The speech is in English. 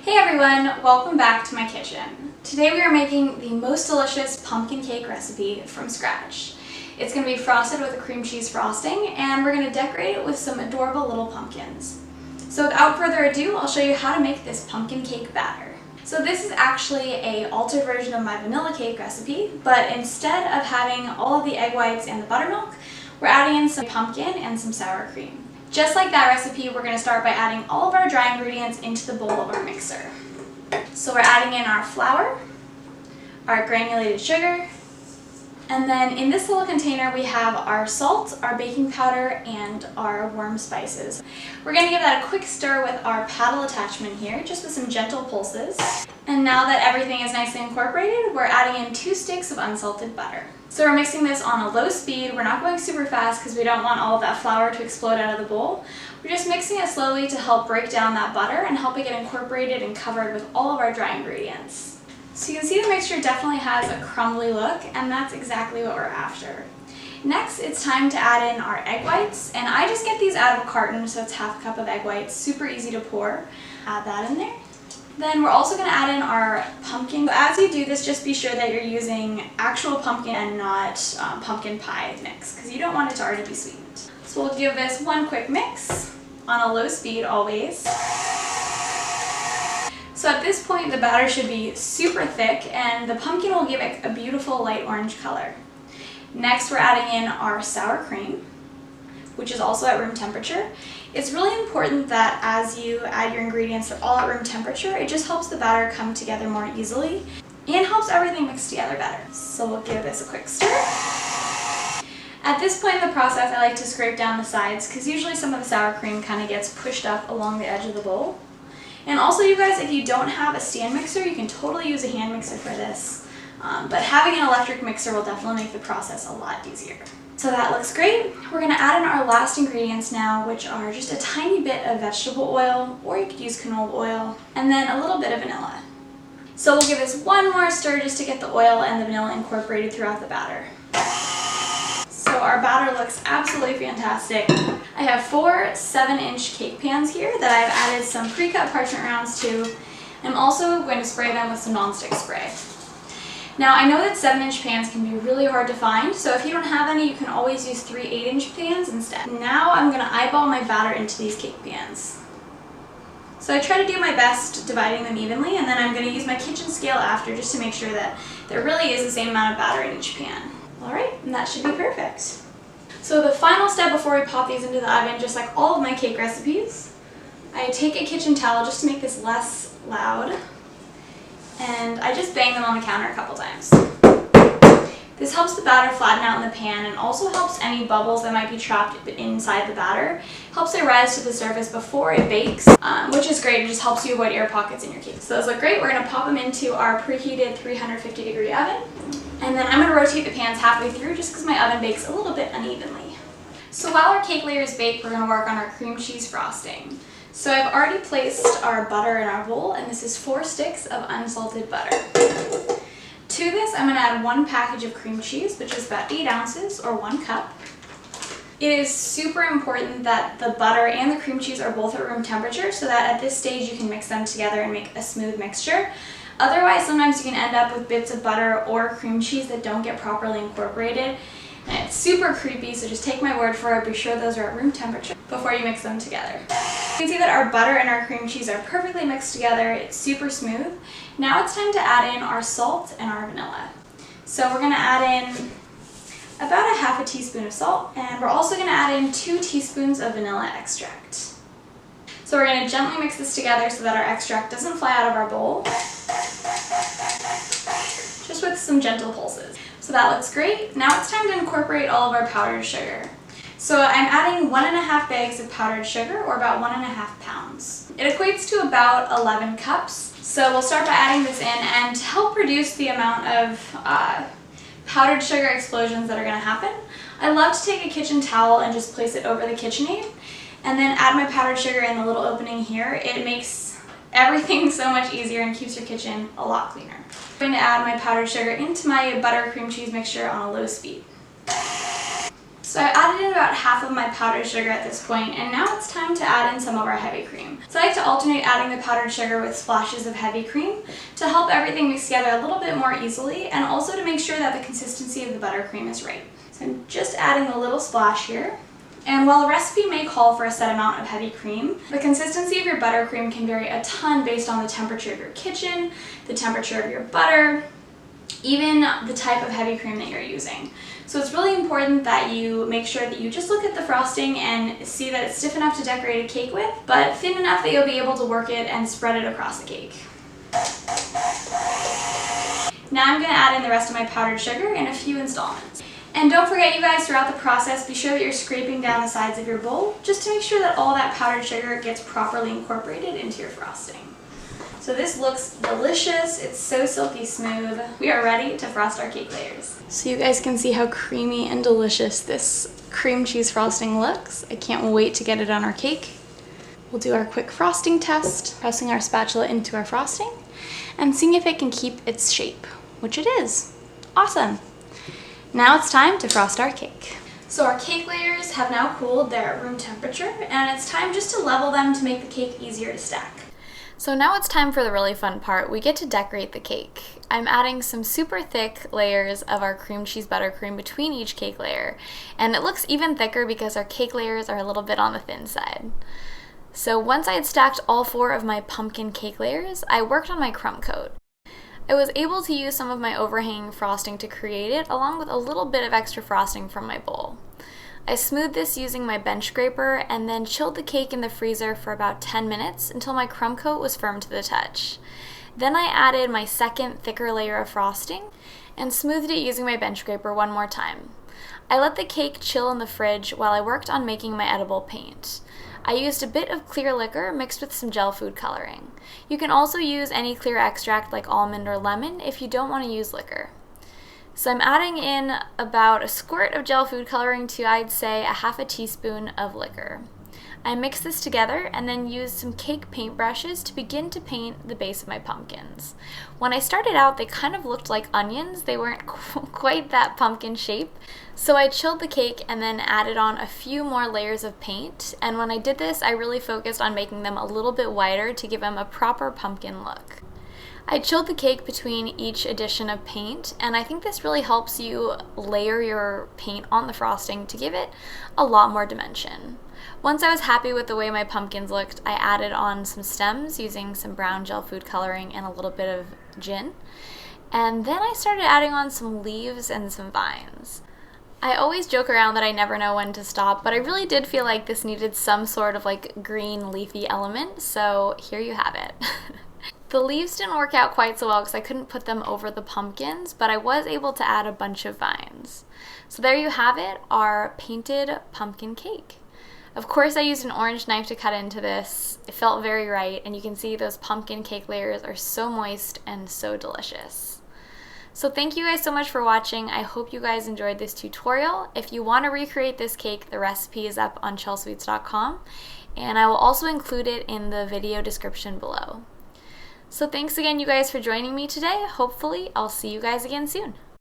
Hey everyone, welcome back to my kitchen. Today we are making the most delicious pumpkin cake recipe from scratch. It's going to be frosted with a cream cheese frosting, and we're going to decorate it with some adorable little pumpkins. So without further ado, I'll show you how to make this pumpkin cake batter. So this is actually an altered version of my vanilla cake recipe, but instead of having all of the egg whites and the buttermilk, we're adding in some pumpkin and some sour cream. Just like that recipe, we're going to start by adding all of our dry ingredients into the bowl of our mixer. So we're adding in our flour, our granulated sugar, and then in this little container we have our salt, our baking powder, and our warm spices. We're going to give that a quick stir with our paddle attachment here, just with some gentle pulses. And now that everything is nicely incorporated, we're adding in 2 sticks of unsalted butter. So we're mixing this on a low speed. We're not going super fast because we don't want all of that flour to explode out of the bowl. We're just mixing it slowly to help break down that butter and help it get incorporated and covered with all of our dry ingredients. So you can see the mixture definitely has a crumbly look, and that's exactly what we're after. Next, it's time to add in our egg whites, and I just get these out of a carton, so it's half a cup of egg whites, super easy to pour. Add that in there. Then we're also going to add in our pumpkin. As you do this, just be sure that you're using actual pumpkin and not pumpkin pie mix, because you don't want it to already be sweetened. So we'll give this one quick mix on a low speed always. So at this point the batter should be super thick and the pumpkin will give it a beautiful light orange color. Next we're adding in our sour cream, which is also at room temperature. It's really important that as you add your ingredients, they're all at room temperature. It just helps the batter come together more easily and helps everything mix together better. So we'll give this a quick stir. At this point in the process, I like to scrape down the sides because usually some of the sour cream kind of gets pushed up along the edge of the bowl. And also, you guys, if you don't have a stand mixer, you can totally use a hand mixer for this. But having an electric mixer will definitely make the process a lot easier. So that looks great. We're going to add in our last ingredients now, which are just a tiny bit of vegetable oil, or you could use canola oil, and then a little bit of vanilla. So we'll give this one more stir just to get the oil and the vanilla incorporated throughout the batter. So our batter looks absolutely fantastic. I have 4 7-inch cake pans here that I've added some pre-cut parchment rounds to. I'm also going to spray them with some nonstick spray. Now I know that 7-inch pans can be really hard to find, so if you don't have any, you can always use 3 8-inch pans instead. Now I'm going to eyeball my batter into these cake pans. So I try to do my best dividing them evenly, and then I'm going to use my kitchen scale after just to make sure that there really is the same amount of batter in each pan. Alright, and that should be perfect. So the final step before we pop these into the oven, just like all of my cake recipes, I take a kitchen towel just to make this less loud, and I just bang them on the counter a couple times. This helps the batter flatten out in the pan and also helps any bubbles that might be trapped inside the batter. Helps it rise to the surface before it bakes, which is great. It just helps you avoid air pockets in your cake. So those look great. We're going to pop them into our preheated 350-degree oven. And then I'm going to rotate the pans halfway through just because my oven bakes a little bit unevenly. So while our cake layer is baked, we're going to work on our cream cheese frosting. So I've already placed our butter in our bowl, and this is 4 sticks of unsalted butter. To this, I'm going to add 1 package of cream cheese, which is about 8 ounces or 1 cup. It is super important that the butter and the cream cheese are both at room temperature so that at this stage you can mix them together and make a smooth mixture. Otherwise, sometimes you can end up with bits of butter or cream cheese that don't get properly incorporated. And it's super creepy, so just take my word for it. Be sure those are at room temperature before you mix them together. You can see that our butter and our cream cheese are perfectly mixed together. It's super smooth. Now it's time to add in our salt and our vanilla. So we're going to add in about a half a teaspoon of salt, and we're also going to add in 2 teaspoons of vanilla extract. So we're going to gently mix this together so that our extract doesn't fly out of our bowl, just with some gentle pulses. So that looks great. Now it's time to incorporate all of our powdered sugar. So I'm adding 1.5 bags of powdered sugar, or about 1.5 pounds. It equates to about 11 cups. So we'll start by adding this in, and to help reduce the amount of powdered sugar explosions that are going to happen, I love to take a kitchen towel and just place it over the KitchenAid, and then add my powdered sugar in the little opening here. It makes everything so much easier and keeps your kitchen a lot cleaner. I'm going to add my powdered sugar into my butter cream cheese mixture on a low speed. So I've added in about half of my powdered sugar at this point, and now it's time to add in some of our heavy cream. So I like to alternate adding the powdered sugar with splashes of heavy cream to help everything mix together a little bit more easily, and also to make sure that the consistency of the buttercream is right. So I'm just adding a little splash here. And while a recipe may call for a set amount of heavy cream, the consistency of your buttercream can vary a ton based on the temperature of your kitchen, the temperature of your butter, even the type of heavy cream that you're using. So it's really important that you make sure that you just look at the frosting and see that it's stiff enough to decorate a cake with, but thin enough that you'll be able to work it and spread it across the cake. Now I'm going to add in the rest of my powdered sugar in a few installments. And don't forget, you guys, throughout the process, be sure that you're scraping down the sides of your bowl just to make sure that all that powdered sugar gets properly incorporated into your frosting. So this looks delicious. It's so silky smooth. We are ready to frost our cake layers. So you guys can see how creamy and delicious this cream cheese frosting looks. I can't wait to get it on our cake. We'll do our quick frosting test, pressing our spatula into our frosting and seeing if it can keep its shape, which it is. Awesome. Now it's time to frost our cake. So our cake layers have now cooled. They're at room temperature, and it's time just to level them to make the cake easier to stack. So now it's time for the really fun part. We get to decorate the cake. I'm adding some super thick layers of our cream cheese buttercream between each cake layer, and it looks even thicker because our cake layers are a little bit on the thin side. So once I had stacked all 4 of my pumpkin cake layers, I worked on my crumb coat. I was able to use some of my overhanging frosting to create it, along with a little bit of extra frosting from my bowl. I smoothed this using my bench scraper and then chilled the cake in the freezer for about 10 minutes until my crumb coat was firm to the touch. Then I added my second thicker layer of frosting and smoothed it using my bench scraper one more time. I let the cake chill in the fridge while I worked on making my edible paint. I used a bit of clear liquor mixed with some gel food coloring. You can also use any clear extract like almond or lemon if you don't want to use liquor. So I'm adding in about a squirt of gel food coloring to, I'd say, a half a teaspoon of liquor. I mixed this together and then used some cake paint brushes to begin to paint the base of my pumpkins. When I started out, they kind of looked like onions. They weren't quite that pumpkin shape. So I chilled the cake and then added on a few more layers of paint. And when I did this, I really focused on making them a little bit wider to give them a proper pumpkin look. I chilled the cake between each addition of paint, and I think this really helps you layer your paint on the frosting to give it a lot more dimension. Once I was happy with the way my pumpkins looked, I added on some stems using some brown gel food coloring and a little bit of gin. And then I started adding on some leaves and some vines. I always joke around that I never know when to stop, but I really did feel like this needed some sort of like green leafy element, so here you have it. The leaves didn't work out quite so well because I couldn't put them over the pumpkins, but I was able to add a bunch of vines. So there you have it, our painted pumpkin cake. Of course, I used an orange knife to cut into this. It felt very right, and you can see those pumpkin cake layers are so moist and so delicious. So thank you guys so much for watching. I hope you guys enjoyed this tutorial. If you want to recreate this cake, the recipe is up on Chelsweets.com, and I will also include it in the video description below. So thanks again, you guys, for joining me today. Hopefully, I'll see you guys again soon.